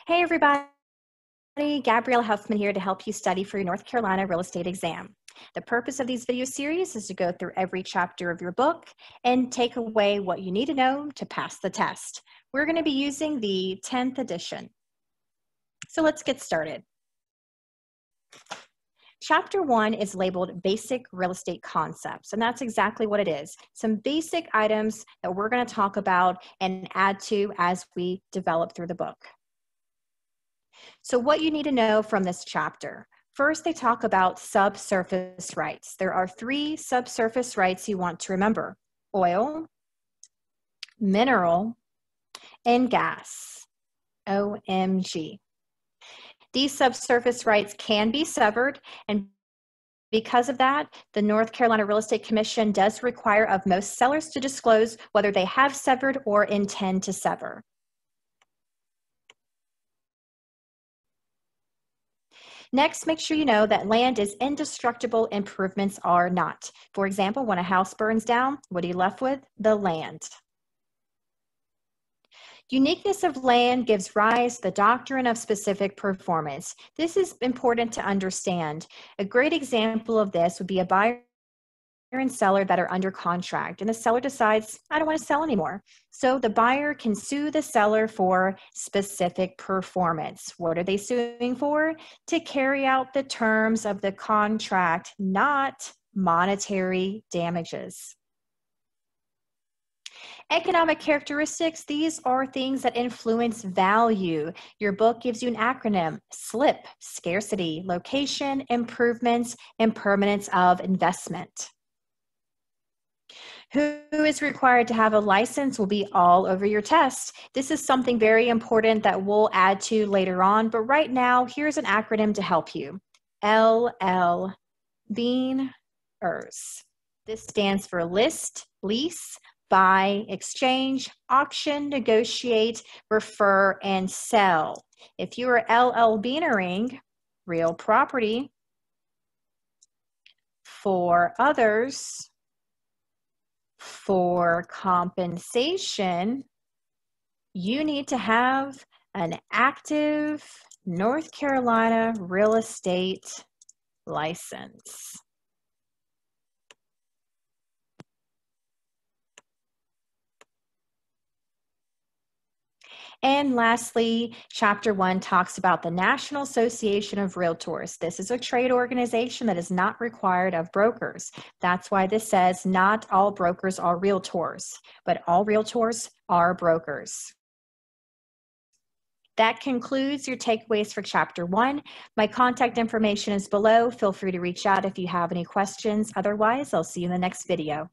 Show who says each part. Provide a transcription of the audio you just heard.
Speaker 1: Hey everybody, Gabrielle Huffman here to help you study for your North Carolina real estate exam. The purpose of these video series is to go through every chapter of your book and take away what you need to know to pass the test. We're going to be using the 10th edition. So let's get started. Chapter 1 is labeled Basic Real Estate Concepts, and that's exactly what it is. Some basic items that we're going to talk about and add to as we develop through the book. So what you need to know from this chapter. First, they talk about subsurface rights. There are 3 subsurface rights you want to remember: oil, mineral, and gas. OMG. These subsurface rights can be severed, and because of that, the North Carolina Real Estate Commission does require of most sellers to disclose whether they have severed or intend to sever. Next, make sure you know that land is indestructible, improvements are not. For example, when a house burns down, what are you left with? The land. Uniqueness of land gives rise to the doctrine of specific performance. This is important to understand. A great example of this would be a buyer and seller that are under contract, and the seller decides, I don't want to sell anymore. So the buyer can sue the seller for specific performance. What are they suing for? To carry out the terms of the contract, not monetary damages. Economic characteristics, these are things that influence value. Your book gives you an acronym: SLIP, scarcity, location, improvements, and permanence of investment. Who is required to have a license will be all over your test. This is something very important that we'll add to later on, but right now, here's an acronym to help you. LL Beaners. This stands for list, lease, buy, exchange, auction, negotiate, refer, and sell. If you are LL Beanering real property for others for compensation, you need to have an active North Carolina real estate license. And lastly, Chapter 1 talks about the National Association of Realtors. This is a trade organization that is not required of brokers. That's why this says not all brokers are realtors, but all realtors are brokers. That concludes your takeaways for Chapter 1. My contact information is below. Feel free to reach out if you have any questions. Otherwise, I'll see you in the next video.